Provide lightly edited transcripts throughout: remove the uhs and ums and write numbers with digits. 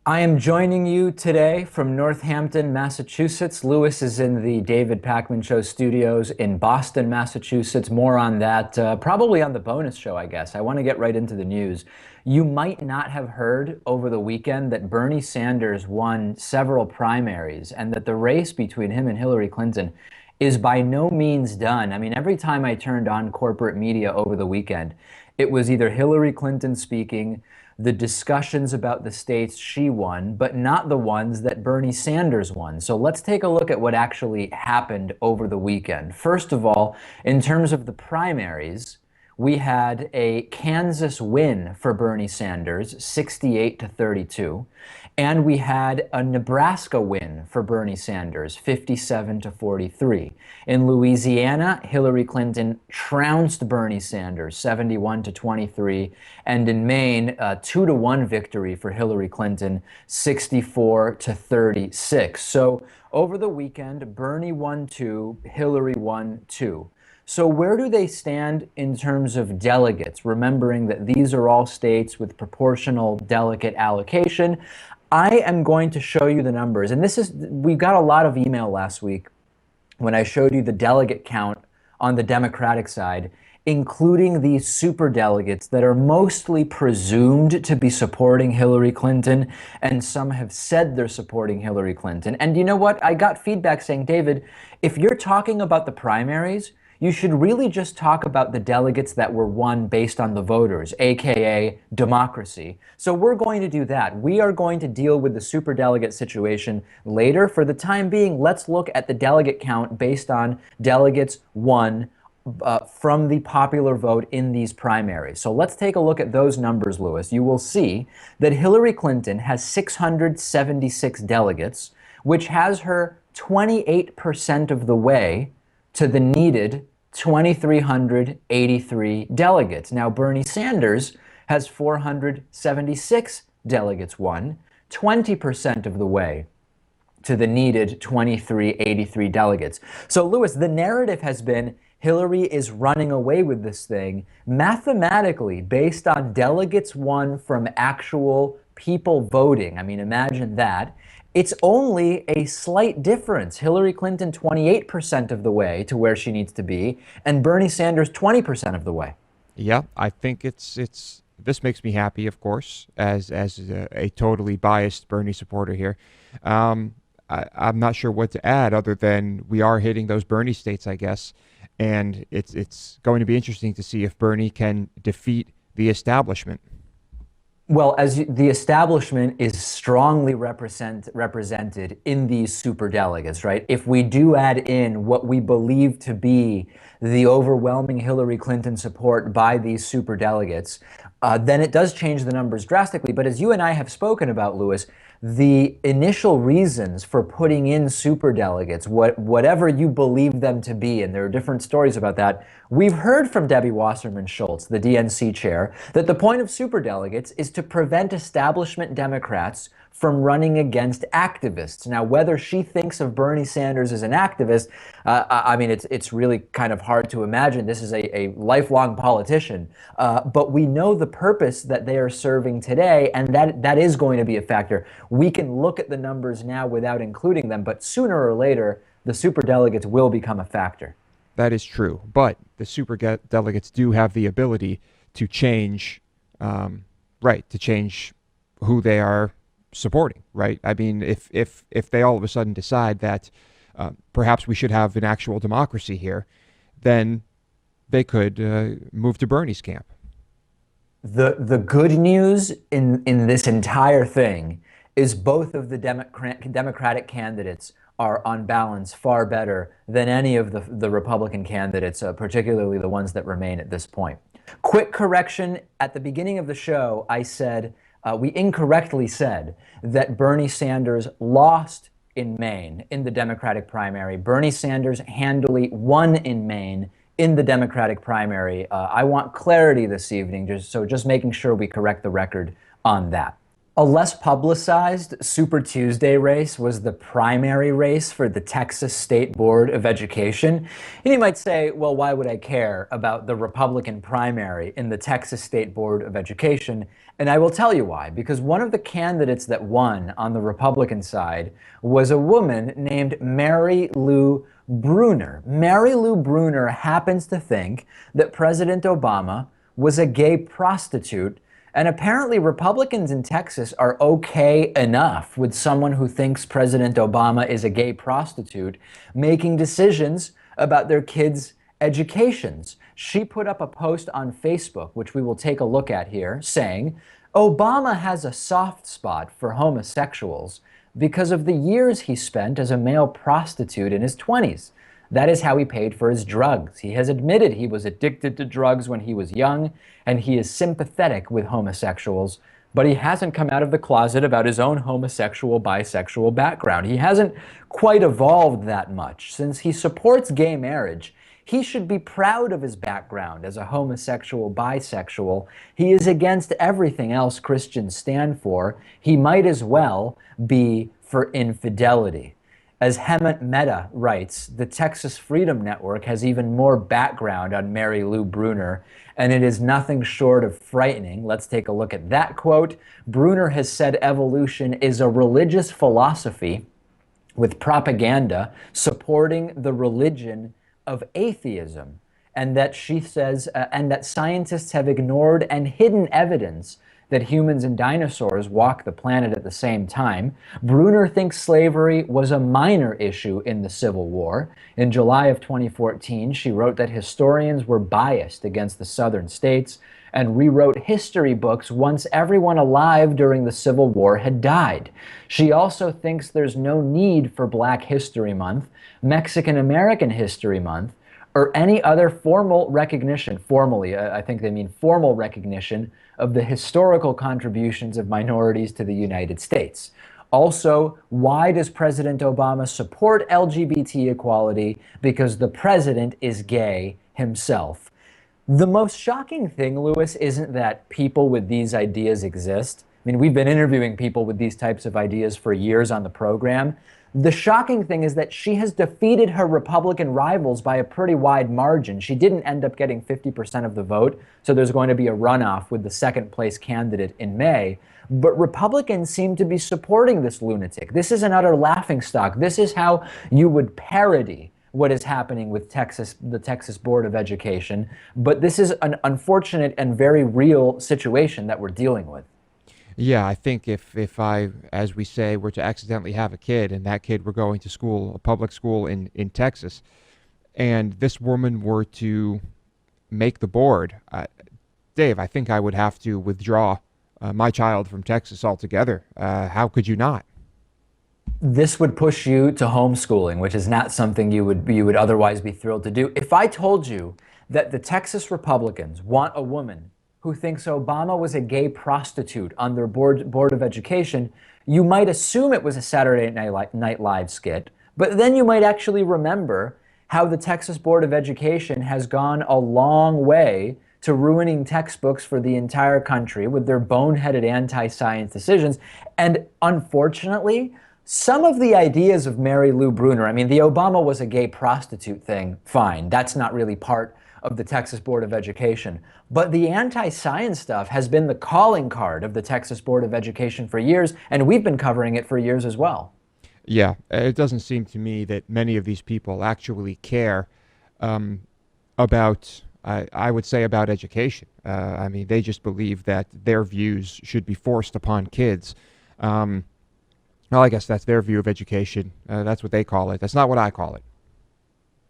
I am joining you today from Northampton, Massachusetts. Lewis is in the David Pakman Show studios in Boston, Massachusetts. More on that, probably on the bonus show, I guess. I want to get right into the news. You might not have heard over the weekend that Bernie Sanders won several primaries and that the race between him and Hillary Clinton is by no means done. I mean, every time I turned on corporate media over the weekend, it was either Hillary Clinton speaking, the discussions about the states she won, but not the ones that Bernie Sanders won. So let's take a look at what actually happened over the weekend. First of all, in terms of the primaries, we had a Kansas win for Bernie Sanders, 68 to 32, and we had a Nebraska win for Bernie Sanders, 57 to 43. In Louisiana, Hillary Clinton trounced Bernie Sanders, 71 to 23, and in Maine, a 2-1 victory for Hillary Clinton, 64 to 36. So over the weekend, Bernie won 2, Hillary won 2. So where do they stand in terms of delegates? Remembering that these are all states with proportional delegate allocation. I am going to show you the numbers. And we got a lot of email last week when I showed you the delegate count on the Democratic side, including these superdelegates that are mostly presumed to be supporting Hillary Clinton, and some have said they're supporting Hillary Clinton. And you know what? I got feedback saying, David, if you're talking about the primaries, you should really just talk about the delegates that were won based on the voters, aka democracy. So we're going to do that. We are going to deal with the superdelegate situation later. For the time being, let's look at the delegate count based on delegates won from the popular vote in these primaries. So let's take a look at those numbers, Lewis. You will see that Hillary Clinton has 676 delegates, which has her 28% of the way to the needed 2,383 delegates. Now, Bernie Sanders has 476 delegates won, 20% of the way to the needed 2,383 delegates. So, Lewis, the narrative has been Hillary is running away with this thing mathematically based on delegates won from actual people voting. I mean, imagine that. It's only a slight difference. Hillary Clinton 28% of the way to where she needs to be, and Bernie Sanders 20% of the way. Yeah, I think it's this makes me happy, of course, as a totally biased Bernie supporter here. I'm not sure what to add other than we are hitting those Bernie states, I guess, and it's going to be interesting to see if Bernie can defeat the establishment. Well, the establishment is strongly represented in these superdelegates, right? If we do add in what we believe to be the overwhelming Hillary Clinton support by these superdelegates, then it does change the numbers drastically. But as you and I have spoken about, Lewis, the initial reasons for putting in superdelegates, whatever you believe them to be, and there are different stories about that, we've heard from Debbie Wasserman Schultz, the DNC chair, that the point of superdelegates is to prevent establishment Democrats from running against activists. Now, whether she thinks of Bernie Sanders as an activist, I mean, it's really kind of hard to imagine. This is a lifelong politician. But we know the purpose that they are serving today, and that is going to be a factor. We can look at the numbers now without including them, but sooner or later, the superdelegates will become a factor. That is true, but the superdelegates do have the ability to change, to change who they are supporting, right? I mean, if they all of a sudden decide that perhaps we should have an actual democracy here, then they could move to Bernie's camp. The good news in this entire thing is both of the Democratic candidates are on balance far better than any of the Republican candidates, particularly the ones that remain at this point. Quick correction, at the beginning of the show, I said, we incorrectly said that Bernie Sanders lost in Maine in the Democratic primary. Bernie Sanders handily won in Maine in the Democratic primary. I want clarity this evening, just making sure we correct the record on that. A less publicized Super Tuesday race was the primary race for the Texas State Board of Education. And you might say, well, why would I care about the Republican primary in the Texas State Board of Education? And I will tell you why. Because one of the candidates that won on the Republican side was a woman named Mary Lou Bruner. Mary Lou Bruner happens to think that President Obama was a gay prostitute, and apparently Republicans in Texas are okay enough with someone who thinks President Obama is a gay prostitute making decisions about their kids' educations. She put up a post on Facebook, which we will take a look at here, saying, Obama has a soft spot for homosexuals because of the years he spent as a male prostitute in his 20s. That is how he paid for his drugs. He has admitted he was addicted to drugs when he was young, and he is sympathetic with homosexuals, but he hasn't come out of the closet about his own homosexual, bisexual background. He hasn't quite evolved that much. Since he supports gay marriage, he should be proud of his background as a homosexual, bisexual. He is against everything else Christians stand for. He might as well be for infidelity. As Hemant Mehta writes, the Texas Freedom Network has even more background on Mary Lou Bruner, and it is nothing short of frightening. Let's take a look at that quote. Bruner has said evolution is a religious philosophy with propaganda supporting the religion of atheism, and that she says, and that scientists have ignored and hidden evidence that humans and dinosaurs walk the planet at the same time. Bruner thinks slavery was a minor issue in the Civil War. In July of 2014, she wrote that historians were biased against the southern states and rewrote history books once everyone alive during the Civil War had died. She also thinks there's no need for Black History Month, Mexican American History Month, or any other formal recognition, I think they mean formal recognition of the historical contributions of minorities to the United States. Also, why does President Obama support LGBT equality? Because the president is gay himself. The most shocking thing, Lewis, isn't that people with these ideas exist. I mean, we've been interviewing people with these types of ideas for years on the program. The shocking thing is that she has defeated her Republican rivals by a pretty wide margin. She didn't end up getting 50% of the vote, so there's going to be a runoff with the second place candidate in May. But Republicans seem to be supporting this lunatic. This is an utter laughingstock. This is how you would parody what is happening with the Texas Board of Education. But this is an unfortunate and very real situation that we're dealing with. Yeah, I think if I, as we say, were to accidentally have a kid and that kid were going to school, a public school in Texas, and this woman were to make the board, Dave, I think I would have to withdraw my child from Texas altogether. How could you not? This would push you to homeschooling, which is not something you would otherwise be thrilled to do. If I told you that the Texas Republicans want a woman who thinks Obama was a gay prostitute on their board of education, you might assume it was a Saturday Night Live skit, but then you might actually remember how the Texas Board of Education has gone a long way to ruining textbooks for the entire country with their boneheaded anti-science decisions. And unfortunately, some of the ideas of Mary Lou Bruner, I mean, the Obama was a gay prostitute thing, fine. That's not really part of the Texas Board of Education. But the anti-science stuff has been the calling card of the Texas Board of Education for years, and we've been covering it for years as well. Yeah, it doesn't seem to me that many of these people actually care about, I would say, about education. I mean, they just believe that their views should be forced upon kids. Well, I guess that's their view of education. That's what they call it. That's not what I call it.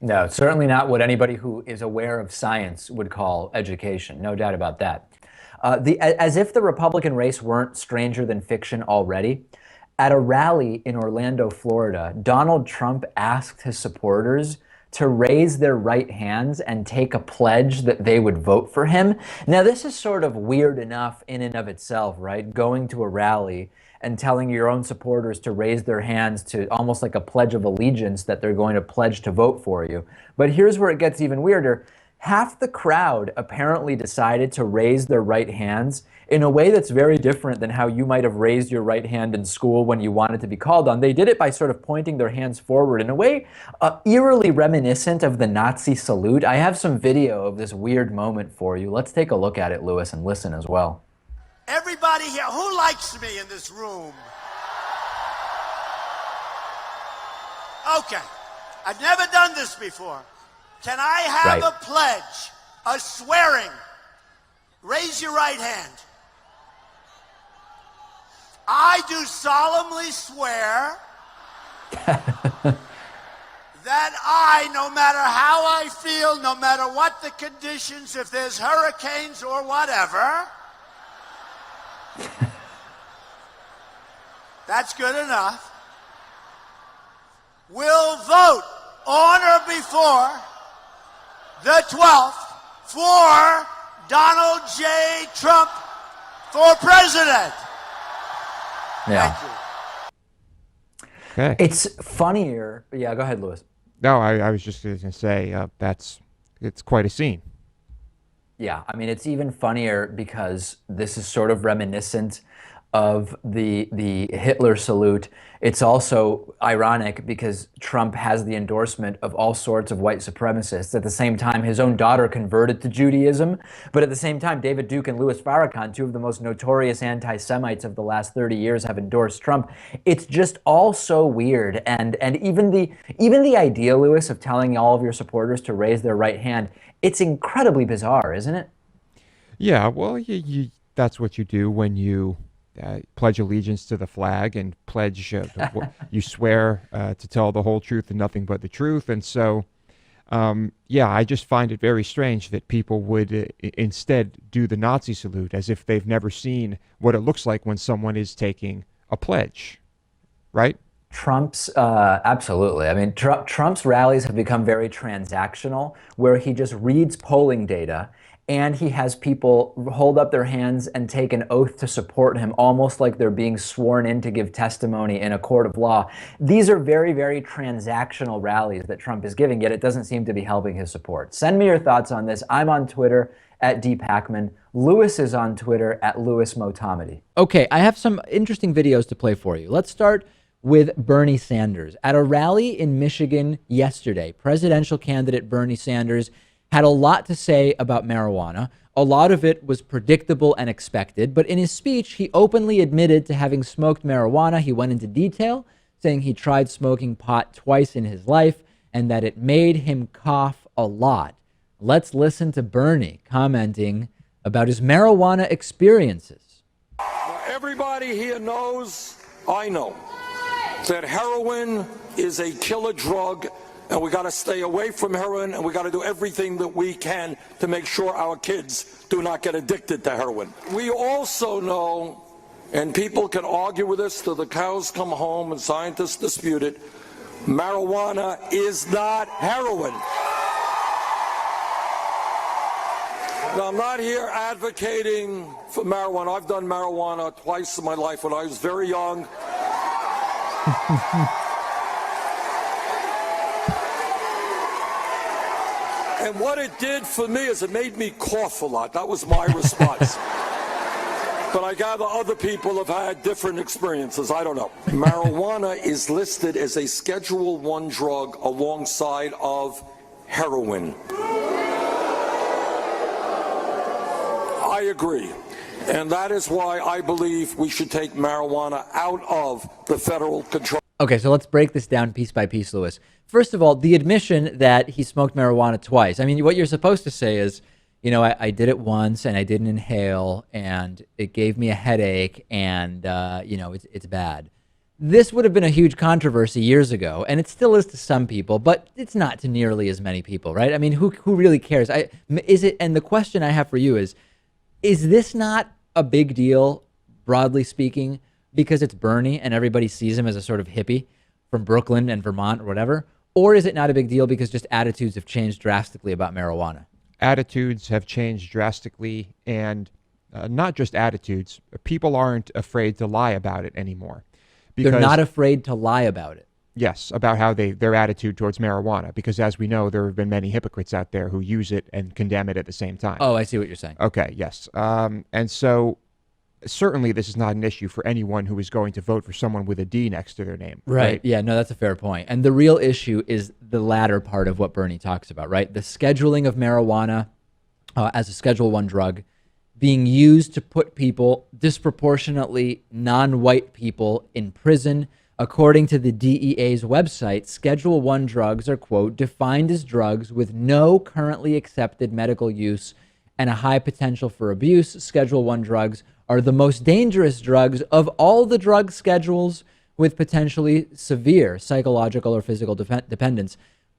No, certainly not what anybody who is aware of science would call education. No doubt about that. As if the Republican race weren't stranger than fiction already, at a rally in Orlando, Florida, Donald Trump asked his supporters to raise their right hands and take a pledge that they would vote for him. Now, this is sort of weird enough in and of itself, right? Going to a rally and telling your own supporters to raise their hands to almost like a pledge of allegiance that they're going to pledge to vote for you. But here's where it gets even weirder. half the crowd apparently decided to raise their right hands in a way that's very different than how you might have raised your right hand in school when you wanted to be called on. They did it by sort of pointing their hands forward in a way eerily reminiscent of the Nazi salute. I have some video of this weird moment for you. Let's take a look at it, Louis, and listen as well. Everybody here, who likes me in this room? Okay, I've never done this before. Can I have a pledge, a swearing? Raise your right hand. I do solemnly swear that I, no matter how I feel, no matter what the conditions, if there's hurricanes or whatever, that's good enough, will vote on or before the 12th for Donald J. Trump for president. Yeah. Thank you. Okay. It's funnier. Yeah, go ahead, Louis. No, I was just going to say it's quite a scene. Yeah, I mean, it's even funnier because this is sort of reminiscent of the Hitler salute. It's also ironic because Trump has the endorsement of all sorts of white supremacists. At the same time, his own daughter converted to Judaism. But at the same time, David Duke and Louis Farrakhan, two of the most notorious anti-Semites of the last 30 years, have endorsed Trump. It's just all so weird. And even the idea, Louis, of telling all of your supporters to raise their right hand, it's incredibly bizarre, isn't it? Yeah, well, that's what you do when you pledge allegiance to the flag and pledge, you swear to tell the whole truth and nothing but the truth. And so, yeah, I just find it very strange that people would instead do the Nazi salute as if they've never seen what it looks like when someone is taking a pledge, right? Trump's, absolutely. I mean, Trump's rallies have become very transactional, where he just reads polling data and he has people hold up their hands and take an oath to support him, almost like they're being sworn in to give testimony in a court of law. These are very, very transactional rallies that Trump is giving, yet it doesn't seem to be helping his support. Send me your thoughts on this. I'm on Twitter at @dpakman. Louis is on Twitter at @LouisMotamedy. Okay, I have some interesting videos to play for you. Let's start with Bernie Sanders. At a rally in Michigan yesterday, presidential candidate Bernie Sanders had a lot to say about marijuana. A lot of it was predictable and expected, but in his speech, he openly admitted to having smoked marijuana. He went into detail, saying he tried smoking pot twice in his life and that it made him cough a lot. Let's listen to Bernie commenting about his marijuana experiences. Everybody here knows, I know, that heroin is a killer drug, and we got to stay away from heroin, and we got to do everything that we can to make sure our kids do not get addicted to heroin. We also know, and people can argue with us till the cows come home and scientists dispute it, marijuana is not heroin. Now, I'm not here advocating for marijuana. I've done marijuana twice in my life when I was very young. And what it did for me is it made me cough a lot. That was my response. But I gather other people have had different experiences. I don't know. Marijuana is listed as a Schedule I drug alongside of heroin. I agree. And that is why I believe we should take marijuana out of the federal control. Okay, so let's break this down piece by piece, Louis. First of all, the admission that he smoked marijuana twice. I mean, what you're supposed to say is, you know, I did it once and I didn't inhale and it gave me a headache and, you know, it's bad. This would have been a huge controversy years ago, and it still is to some people, but it's not to nearly as many people, right? I mean, who really cares? Is it? And the question I have for you is this not a big deal, broadly speaking, because it's Bernie and everybody sees him as a sort of hippie from Brooklyn and Vermont or whatever? Or is it not a big deal because just attitudes have changed drastically about marijuana? Attitudes have changed drastically, and not just attitudes. People aren't afraid to lie about it anymore. They're not afraid to lie about it. Yes, about how their attitude towards marijuana, because as we know, there have been many hypocrites out there who use it and condemn it at the same time. Oh, I see what you're saying. Okay, yes. And so certainly this is not an issue for anyone who is going to vote for someone with a D next to their name. Right. Yeah, no, that's a fair point. And the real issue is the latter part of what Bernie talks about, right? The scheduling of marijuana as a Schedule I drug being used to put people, disproportionately non-white people, in prison. According to the DEA's website, Schedule I drugs are, quote, defined as drugs with no currently accepted medical use and a high potential for abuse. Schedule I drugs are the most dangerous drugs of all the drug schedules with potentially severe psychological or physical dependence.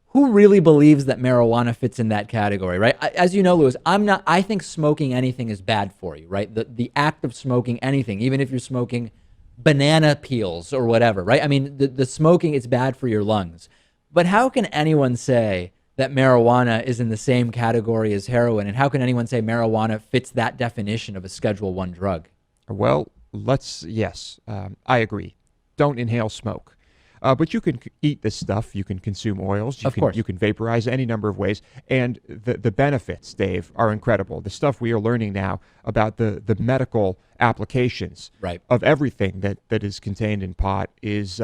Who really believes that marijuana fits in that category, right? As you know, Louis, I think smoking anything is bad for you, right? The act of smoking anything, even if you're smoking banana peels or whatever, right? I mean, the smoking is bad for your lungs. But how can anyone say that marijuana is in the same category as heroin? And how can anyone say marijuana fits that definition of a Schedule I drug? Well, yes, I agree. Don't inhale smoke. But you can eat this stuff. You can consume oils. Of course. You can vaporize any number of ways. And the benefits, Dave, are incredible. The stuff we are learning now about the medical applications of everything that is contained in pot is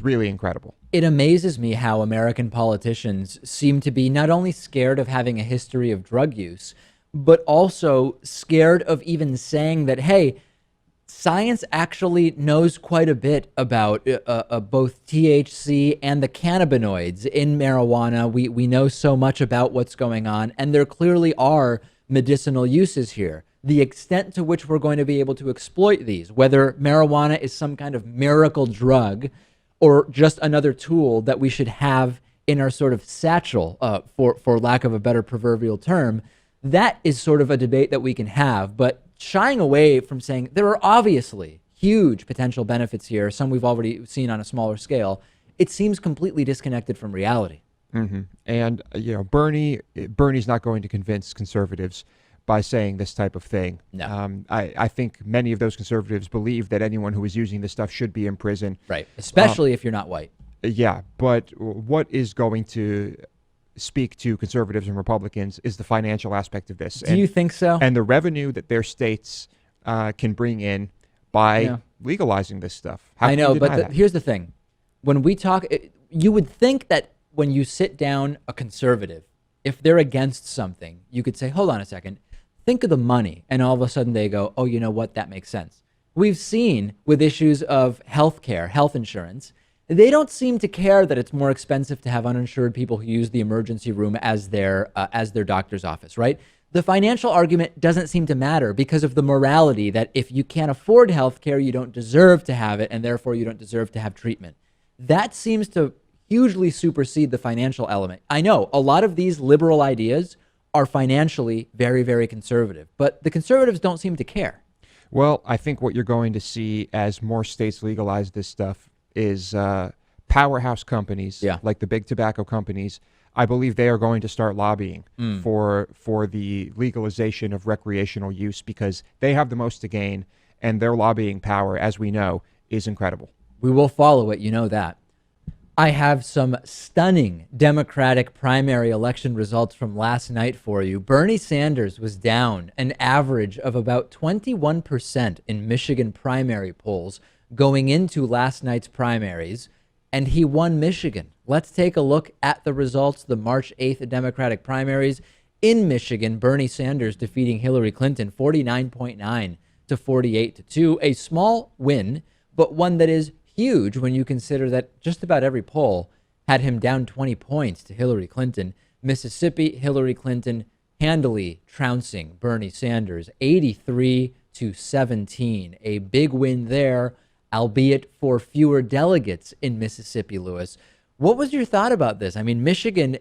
really incredible. It amazes me how American politicians seem to be not only scared of having a history of drug use, but also scared of even saying that, hey, science actually knows quite a bit about both THC and the cannabinoids in marijuana. We know so much about what's going on, and there clearly are medicinal uses here. The extent to which we're going to be able to exploit these, whether marijuana is some kind of miracle drug or just another tool that we should have in our sort of satchel, for lack of a better proverbial term, that is sort of a debate that we can have. But shying away from saying there are obviously huge potential benefits here, some we've already seen on a smaller scale, it seems completely disconnected from reality. Mm-hmm. And, Bernie's not going to convince conservatives by saying this type of thing. No. I think many of those conservatives believe that anyone who is using this stuff should be in prison. Right, especially if you're not white. Yeah, but what is going to speak to conservatives and Republicans is the financial aspect of this. Do you think so? And the revenue that their states can bring in by legalizing this stuff. I know, but here's the thing. When we talk, you would think that when you sit down a conservative, if they're against something, you could say, hold on a second, think of the money. And all of a sudden they go, oh, you know what? That makes sense. We've seen with issues of healthcare, health insurance, they don't seem to care that it's more expensive to have uninsured people who use the emergency room as their doctor's office, right? The financial argument doesn't seem to matter because of the morality that if you can't afford healthcare, you don't deserve to have it, and therefore you don't deserve to have treatment. That seems to hugely supersede the financial element. I know a lot of these liberal ideas are financially very, very conservative, but the conservatives don't seem to care. Well, I think what you're going to see as more states legalize this stuff is powerhouse companies like the big tobacco companies. I believe they are going to start lobbying for the legalization of recreational use because they have the most to gain, and their lobbying power, as we know, is incredible. We will follow it, you know that. I have some stunning Democratic primary election results from last night for you. Bernie Sanders was down an average of about 21% in Michigan primary polls going into last night's primaries, and he won Michigan. Let's take a look at the results. The March 8th Democratic primaries in Michigan, Bernie Sanders defeating Hillary Clinton 49.9 to 48-2. A small win, but one that is huge when you consider that just about every poll had him down 20 points to Hillary Clinton. Mississippi, Hillary Clinton handily trouncing Bernie Sanders 83-17. A big win there, albeit for fewer delegates in Mississippi, Louis. What was your thought about this? I mean, Michigan,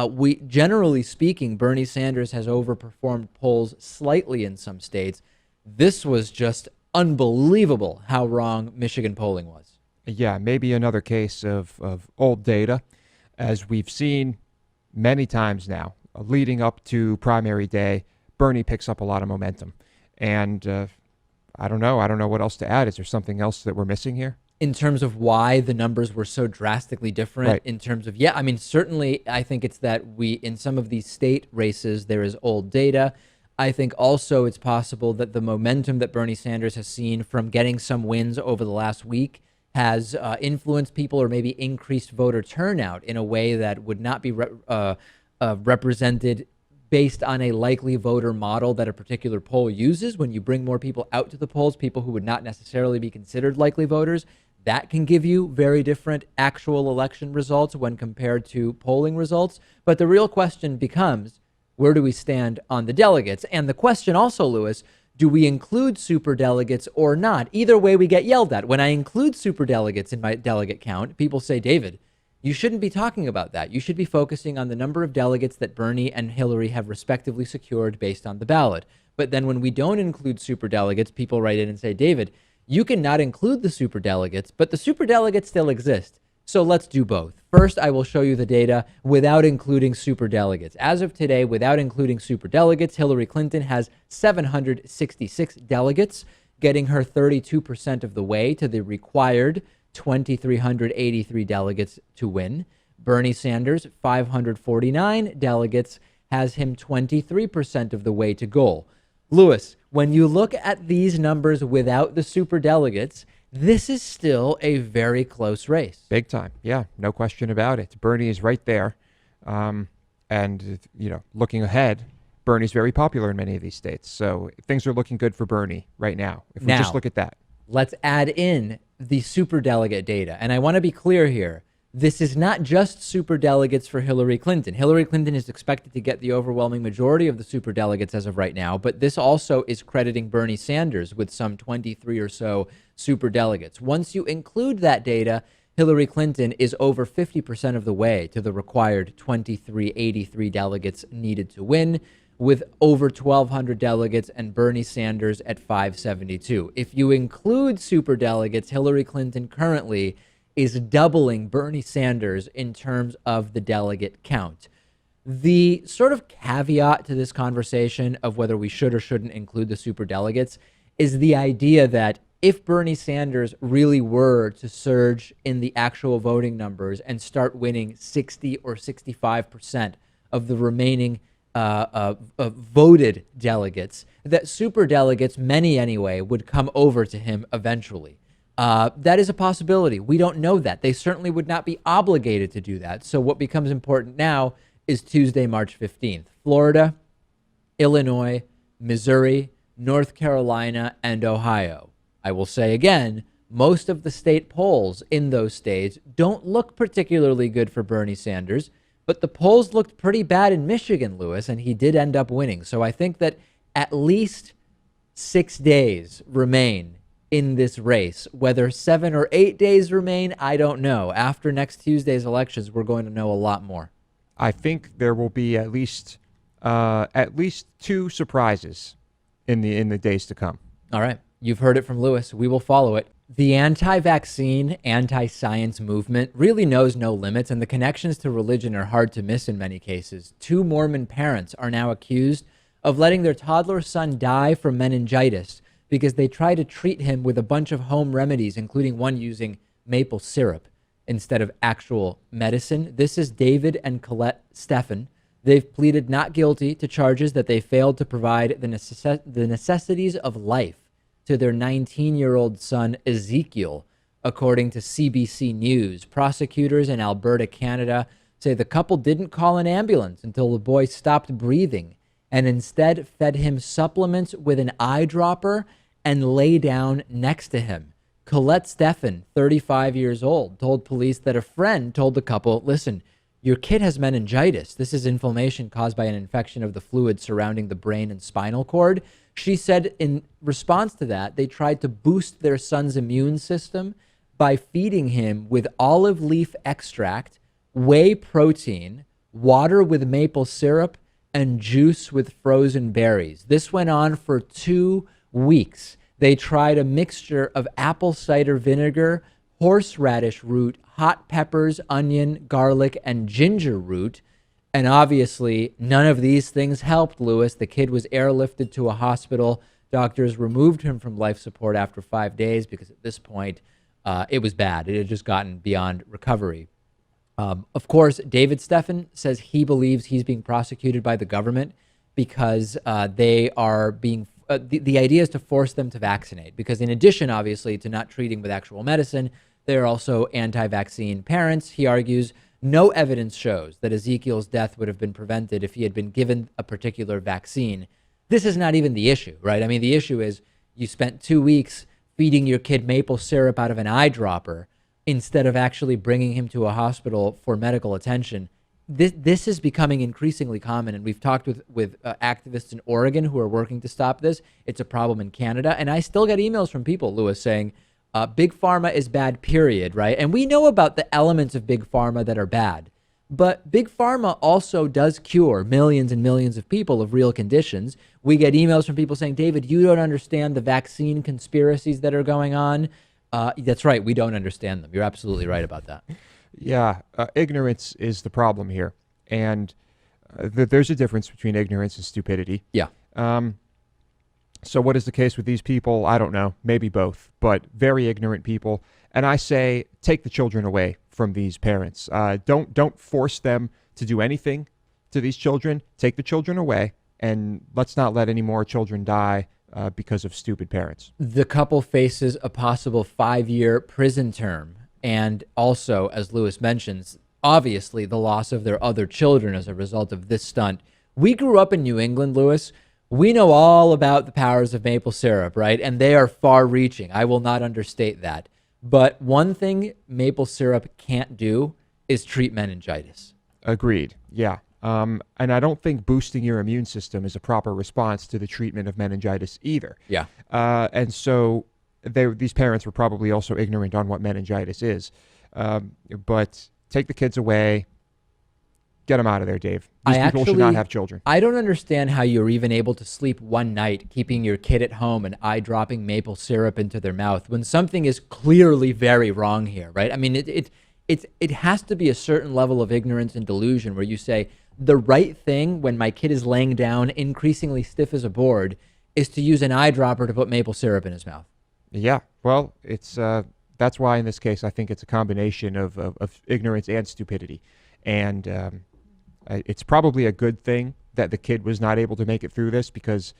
we generally speaking, Bernie Sanders has overperformed polls slightly in some states. This was just unbelievable how wrong Michigan polling was. Yeah, maybe another case of old data, as we've seen many times now. Leading up to primary day, Bernie picks up a lot of momentum. And I don't know what else to add. Is there something else that we're missing here? in terms of why the numbers were so drastically different. Right. In terms of, I mean, certainly I think it's that in some of these state races, there is old data. I think also it's possible that the momentum that Bernie Sanders has seen from getting some wins over the last week has influenced people or maybe increased voter turnout in a way that would not be represented based on a likely voter model that a particular poll uses. When you bring more people out to the polls, people who would not necessarily be considered likely voters, that can give you very different actual election results when compared to polling results. But the real question becomes, where do we stand on the delegates? And the question also, Louis, do we include superdelegates or not? Either way, we get yelled at. When I include superdelegates in my delegate count, people say, David, you shouldn't be talking about that. You should be focusing on the number of delegates that Bernie and Hillary have respectively secured based on the ballot. But then when we don't include superdelegates, people write in and say, David, you can not include the superdelegates, but the superdelegates still exist. So let's do both. First, I will show you the data without including superdelegates. As of today, without including superdelegates, Hillary Clinton has 766 delegates, getting her 32% of the way to the required 2,383 delegates to win. Bernie Sanders, 549 delegates, has him 23% of the way to goal. Louis, when you look at these numbers without the superdelegates, this is still a very close race. Big time. Yeah, no question about it. Bernie is right there. And, looking ahead, Bernie's very popular in many of these states. So things are looking good for Bernie right now, if we just look at that. Let's add in the superdelegate data. And I want to be clear here. This is not just superdelegates for Hillary Clinton. Hillary Clinton is expected to get the overwhelming majority of the superdelegates as of right now, but this also is crediting Bernie Sanders with some 23 or so superdelegates. Once you include that data, Hillary Clinton is over 50% of the way to the required 2,383 delegates needed to win, with over 1,200 delegates and Bernie Sanders at 572. If you include superdelegates, Hillary Clinton currently is doubling Bernie Sanders in terms of the delegate count. The sort of caveat to this conversation of whether we should or shouldn't include the superdelegates is the idea that if Bernie Sanders really were to surge in the actual voting numbers and start winning 60 or 65% of the remaining voted delegates, that superdelegates, many anyway, would come over to him eventually. That is a possibility. We don't know that. They certainly would not be obligated to do that. So what becomes important now is Tuesday, March 15th. Florida, Illinois, Missouri, North Carolina, and Ohio. I will say again, most of the state polls in those states don't look particularly good for Bernie Sanders, but the polls looked pretty bad in Michigan, Louis, and he did end up winning. So I think that at least 6 days remain in this race. Whether 7 or 8 days remain, I don't know. After next Tuesday's elections, we're going to know a lot more. I think there will be at least 2 surprises in the days to come. All right. You've heard it from Louis. We will follow it. The anti-vaccine, anti-science movement really knows no limits, and the connections to religion are hard to miss in many cases. 2 Mormon parents are now accused of letting their toddler son die from meningitis because they tried to treat him with a bunch of home remedies, including one using maple syrup instead of actual medicine. This is David and Colette Steffen. They've pleaded not guilty to charges that they failed to provide the necessities of life to their 19-year-old son, Ezekiel, according to CBC News. Prosecutors in Alberta, Canada, say the couple didn't call an ambulance until the boy stopped breathing and instead fed him supplements with an eyedropper and lay down next to him. Colette Steffen, 35 years old, told police that a friend told the couple, listen, your kid has meningitis. This is inflammation caused by an infection of the fluid surrounding the brain and spinal cord. She said in response to that, they tried to boost their son's immune system by feeding him with olive leaf extract, whey protein, water with maple syrup, and juice with frozen berries. This went on for 2 weeks. They tried a mixture of apple cider vinegar, horseradish root, hot peppers, onion, garlic, and ginger root. And obviously, none of these things helped Louis. The kid was airlifted to a hospital. Doctors removed him from life support after 5 days because at this point, it was bad. It had just gotten beyond recovery. Of course, David Steffen says he believes he's being prosecuted by the government because they are being, the idea is to force them to vaccinate. Because in addition, obviously, to not treating with actual medicine, they're also anti-vaccine parents. He argues no evidence shows that Ezekiel's death would have been prevented if he had been given a particular vaccine. This is not even the issue, right? I mean, the issue is you spent 2 weeks feeding your kid maple syrup out of an eyedropper instead of actually bringing him to a hospital for medical attention. This is becoming increasingly common, and we've talked with activists in Oregon who are working to stop this. It's a problem in Canada, and I still get emails from people, Louis, saying big pharma is bad, period, right? And we know about the elements of big pharma that are bad, but big pharma also does cure millions and millions of people of real conditions. We get emails from people saying, David, you don't understand the vaccine conspiracies that are going on. That's right. We don't understand them. You're absolutely right about that. Yeah, ignorance is the problem here. And there's a difference between ignorance and stupidity. Yeah. So what is the case with these people? I don't know. Maybe both, but very ignorant people. And I say, take the children away from these parents. Don't force them to do anything to these children. Take the children away, and let's not let any more children die because of stupid parents. The couple faces a possible 5-year prison term. And also, as Louis mentions, obviously the loss of their other children as a result of this stunt. We grew up in New England, Louis. We know all about the powers of maple syrup, right? And they are far-reaching. I will not understate that. But one thing maple syrup can't do is treat meningitis. Agreed. Yeah. And I don't think boosting your immune system is a proper response to the treatment of meningitis either. Yeah. And so these parents were probably also ignorant on what meningitis is. But take the kids away. Get them out of there, Dave. These people should not have children. I don't understand how you're even able to sleep one night keeping your kid at home and eye-dropping maple syrup into their mouth when something is clearly very wrong here, right? I mean, it has to be a certain level of ignorance and delusion where you say, the right thing when my kid is laying down, increasingly stiff as a board, is to use an eyedropper to put maple syrup in his mouth. Yeah, well, it's that's why in this case I think it's a combination of ignorance and stupidity. And it's probably a good thing that the kid was not able to make it through this, because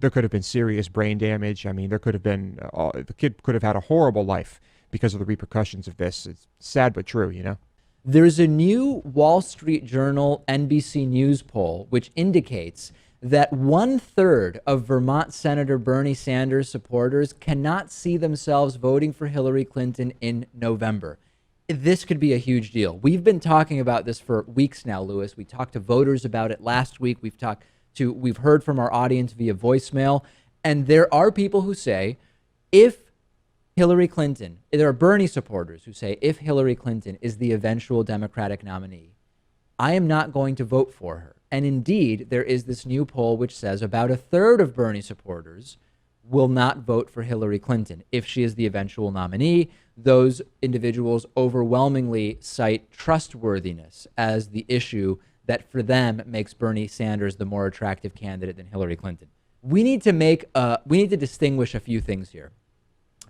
there could have been serious brain damage. I mean, there could have been, the kid could have had a horrible life because of the repercussions of this. It's sad but true, you know? There's a new Wall Street Journal NBC News poll which indicates that 1/3 of Vermont Senator Bernie Sanders supporters cannot see themselves voting for Hillary Clinton in November. This could be a huge deal. We've been talking about this for weeks now, Louis. We talked to voters about it last week. We've heard from our audience via voicemail, and there are people who say if Hillary Clinton, there are Bernie supporters who say if Hillary Clinton is the eventual Democratic nominee, I am not going to vote for her. And indeed, there is this new poll which says about 1/3 of Bernie supporters will not vote for Hillary Clinton if she is the eventual nominee. Those individuals overwhelmingly cite trustworthiness as the issue that for them makes Bernie Sanders the more attractive candidate than Hillary Clinton. We need to distinguish a few things here.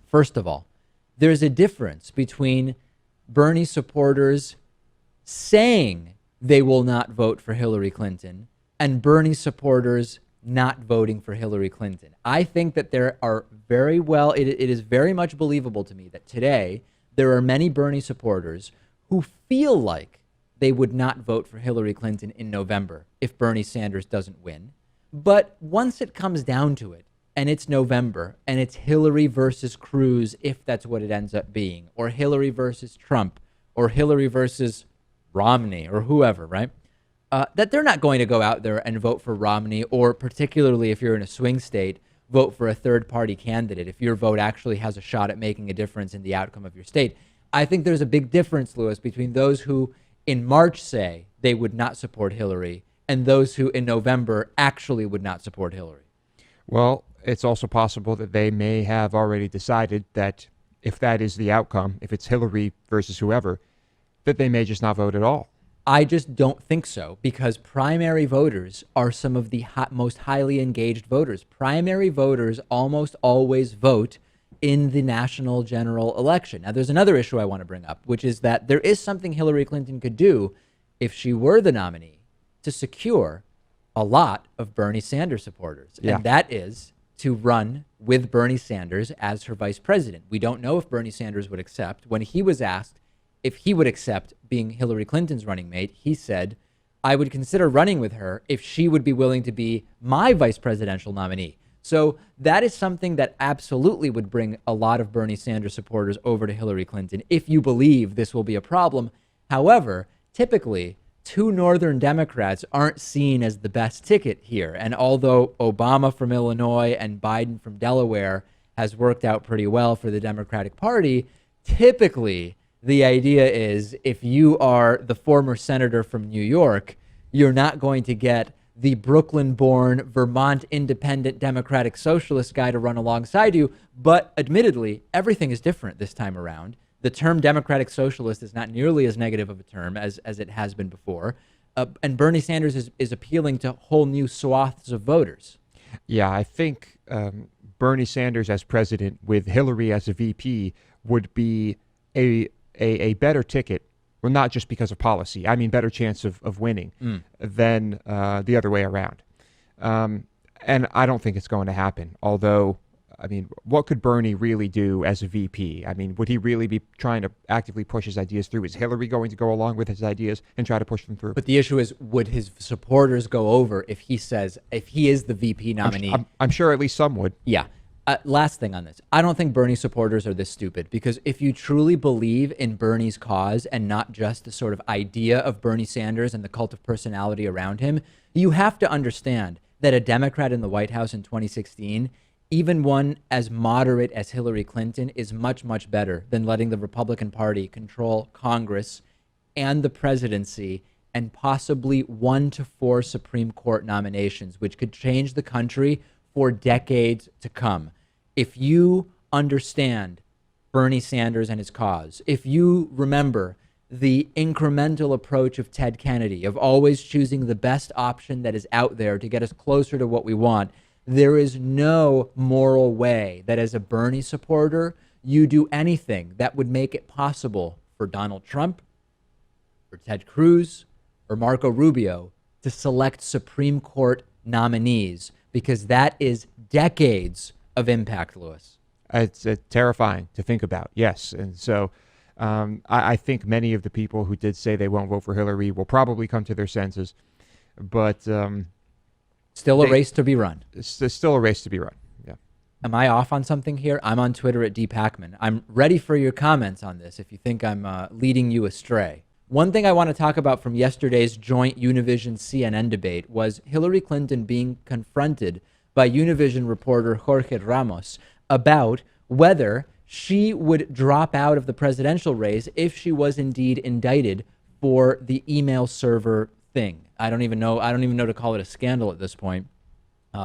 First of all, there's a difference between Bernie supporters saying they will not vote for Hillary Clinton and Bernie supporters not voting for Hillary Clinton. I think that there are it is very much believable to me that today there are many Bernie supporters who feel like they would not vote for Hillary Clinton in November if Bernie Sanders doesn't win. But once it comes down to it, and it's November, and it's Hillary versus Cruz, if that's what it ends up being, or Hillary versus Trump, or Hillary versus Romney, or whoever, right? That they're not going to go out there and vote for Romney, or particularly if you're in a swing state, vote for a third-party candidate if your vote actually has a shot at making a difference in the outcome of your state. I think there's a big difference, Louis, between those who in March say they would not support Hillary and those who in November actually would not support Hillary. Well, it's also possible that they may have already decided that if that is the outcome, if it's Hillary versus whoever, that they may just not vote at all. I just don't think so, because primary voters are some of the most highly engaged voters. Primary voters almost always vote in the national general election. Now, there's another issue I want to bring up, which is that there is something Hillary Clinton could do if she were the nominee to secure a lot of Bernie Sanders supporters. Yeah. And that is to run with Bernie Sanders as her vice president. We don't know if Bernie Sanders would accept. When he was asked if he would accept being Hillary Clinton's running mate, he said, I would consider running with her if she would be willing to be my vice presidential nominee. So that is something that absolutely would bring a lot of Bernie Sanders supporters over to Hillary Clinton if you believe this will be a problem. However, typically, two Northern Democrats aren't seen as the best ticket here. And although Obama from Illinois and Biden from Delaware has worked out pretty well for the Democratic Party, typically the idea is if you are the former senator from New York, you're not going to get the Brooklyn-born, Vermont independent Democratic Socialist guy to run alongside you. But admittedly, everything is different this time around. The term Democratic Socialist is not nearly as negative of a term as it has been before. And Bernie Sanders is appealing to whole new swaths of voters. Yeah, I think Bernie Sanders as president with Hillary as a VP would be a better ticket. Well, not just because of policy. I mean, better chance of winning than the other way around. And I don't think it's going to happen. Although, I mean, what could Bernie really do as a VP? I mean, would he really be trying to actively push his ideas through? Is Hillary going to go along with his ideas and try to push them through? But the issue is, would his supporters go over if he is the VP nominee? I'm sure at least some would. Yeah. Last thing on this. I don't think Bernie supporters are this stupid, because if you truly believe in Bernie's cause and not just the sort of idea of Bernie Sanders and the cult of personality around him, you have to understand that a Democrat in the White House in 2016, even one as moderate as Hillary Clinton, is much, much better than letting the Republican Party control Congress and the presidency and possibly 1 to 4 Supreme Court nominations, which could change the country for decades to come. If you understand Bernie Sanders and his cause, if you remember the incremental approach of Ted Kennedy, of always choosing the best option that is out there to get us closer to what we want, there is no moral way that as a Bernie supporter, you do anything that would make it possible for Donald Trump, or Ted Cruz, or Marco Rubio to select Supreme Court nominees, because that is decades of impact, Louis. It's terrifying to think about, yes. And so I think many of the people who did say they won't vote for Hillary will probably come to their senses. But still a race to be run. It's still a race to be run, yeah. Am I off on something here? I'm on Twitter at @Pakman. I'm ready for your comments on this if you think I'm leading you astray. One thing I want to talk about from yesterday's joint Univision-CNN debate was Hillary Clinton being confronted by Univision reporter Jorge Ramos about whether she would drop out of the presidential race if she was indeed indicted for the email server thing. I don't even know to call it a scandal at this point,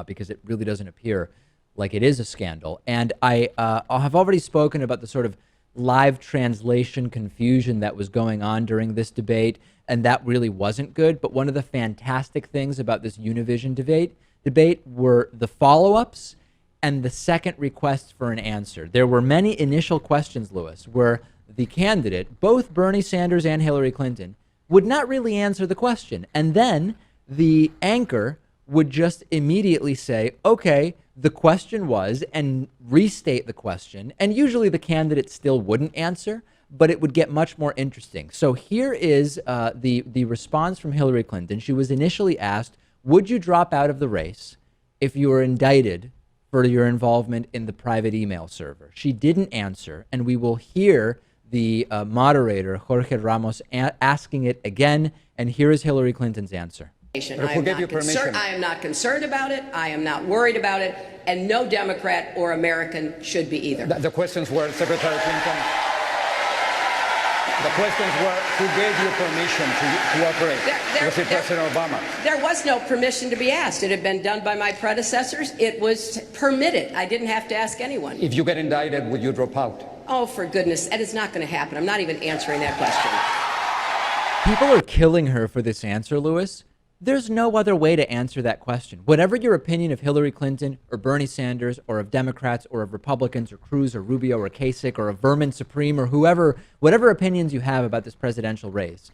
because it really doesn't appear like it is a scandal. And I have already spoken about the sort of live translation confusion that was going on during this debate, and that really wasn't good. But one of the fantastic things about this Univision debate were the follow-ups and the second request for an answer. There were many initial questions, Louis, where the candidate, both Bernie Sanders and Hillary Clinton, would not really answer the question. And then the anchor would just immediately say, okay, the question was, and restate the question. And usually the candidate still wouldn't answer, but it would get much more interesting. So here is the response from Hillary Clinton. She was initially asked, would you drop out of the race if you were indicted for your involvement in the private email server? She didn't answer, and we will hear the moderator, Jorge Ramos, asking it again. And here is Hillary Clinton's answer. I am not concerned about it. I am not worried about it. And no Democrat or American should be either. The questions were, Secretary Clinton, the questions were, who gave you permission to operate? Was it President Obama? There was no permission to be asked. It had been done by my predecessors. It was permitted. I didn't have to ask anyone. If you get indicted, would you drop out? Oh, for goodness. That is not going to happen. I'm not even answering that question. People are killing her for this answer, Louis. There's no other way to answer that question. Whatever your opinion of Hillary Clinton or Bernie Sanders or of Democrats or of Republicans or Cruz or Rubio or Kasich or of Vermin Supreme or whoever, whatever opinions you have about this presidential race,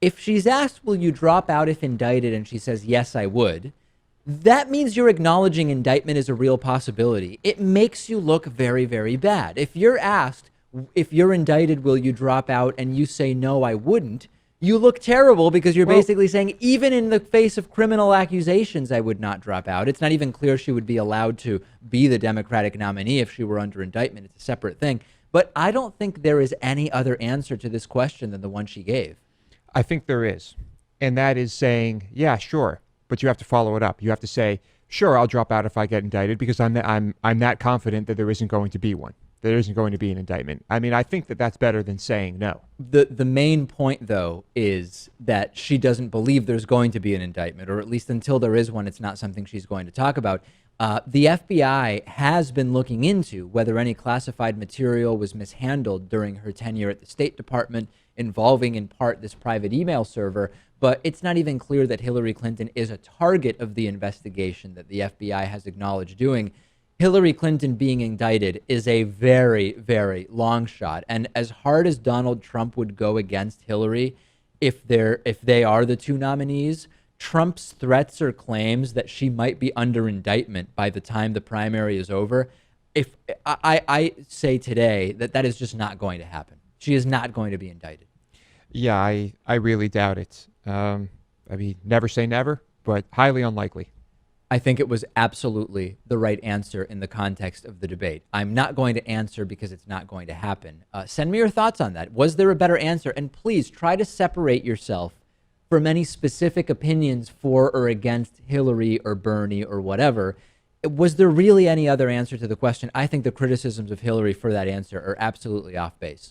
if she's asked, will you drop out if indicted, and she says, yes, I would, that means you're acknowledging indictment is a real possibility. It makes you look very, very bad. If you're asked, if you're indicted, will you drop out, and you say, no, I wouldn't, you look terrible because you're basically saying, even in the face of criminal accusations, I would not drop out. It's not even clear she would be allowed to be the Democratic nominee if she were under indictment. It's a separate thing. But I don't think there is any other answer to this question than the one she gave. I think there is. And that is saying, yeah, sure. But you have to follow it up. You have to say, sure, I'll drop out if I get indicted because I'm that confident that there isn't going to be one. There isn't going to be an indictment. I mean, I think that that's better than saying no. The main point, though, is that she doesn't believe there's going to be an indictment, or at least until there is one, it's not something she's going to talk about. The FBI has been looking into whether any classified material was mishandled during her tenure at the State Department, involving in part this private email server, but it's not even clear that Hillary Clinton is a target of the investigation that the FBI has acknowledged doing. Hillary Clinton being indicted is a very, very long shot. And as hard as Donald Trump would go against Hillary, if they are the two nominees, Trump's threats or claims that she might be under indictment by the time the primary is over, if I say today that is just not going to happen. She is not going to be indicted. Yeah, I really doubt it. I mean, never say never, but highly unlikely. I think it was absolutely the right answer in the context of the debate. I'm not going to answer because it's not going to happen. Send me your thoughts on that. Was there a better answer? And please try to separate yourself from any specific opinions for or against Hillary or Bernie or whatever. Was there really any other answer to the question? I think the criticisms of Hillary for that answer are absolutely off base.